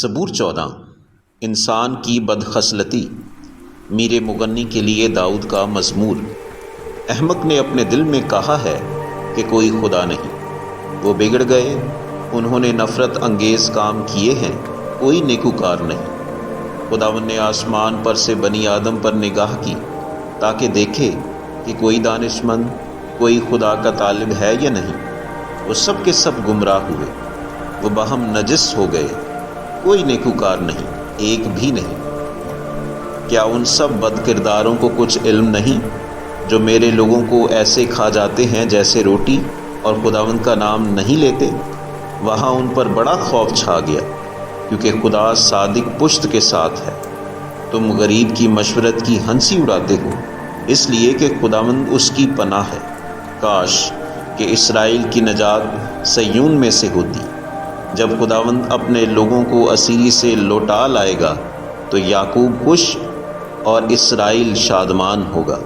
زبور 14 انسان کی بدخصلتی میر مغنی کے لیے داؤد کا مزمور۔ احمق نے اپنے دل میں کہا ہے کہ کوئی خدا نہیں۔ وہ بگڑ گئے، انہوں نے نفرت انگیز کام کیے ہیں، کوئی نیکوکار نہیں۔ خداوند نے آسمان پر سے بنی آدم پر نگاہ کی تاکہ دیکھے کہ کوئی دانش مند، کوئی خدا کا طالب ہے یا نہیں۔ وہ سب کے سب گمراہ ہوئے، وہ باہم نجس ہو گئے، کوئی نیکوکار نہیں، ایک بھی نہیں۔ کیا ان سب بد کرداروں کو کچھ علم نہیں جو میرے لوگوں کو ایسے کھا جاتے ہیں جیسے روٹی، اور خداوند کا نام نہیں لیتے؟ وہاں ان پر بڑا خوف چھا گیا، کیونکہ خدا صادق پشت کے ساتھ ہے۔ تم غریب کی مشورت کی ہنسی اڑاتے ہو، اس لیے کہ خداوند اس کی پناہ ہے۔ کاش کہ اسرائیل کی نجات صیون میں سے ہوتی۔ جب خداوند اپنے لوگوں کو اسیری سے لوٹا لائے گا تو یعقوب خوش اور اسرائیل شادمان ہوگا۔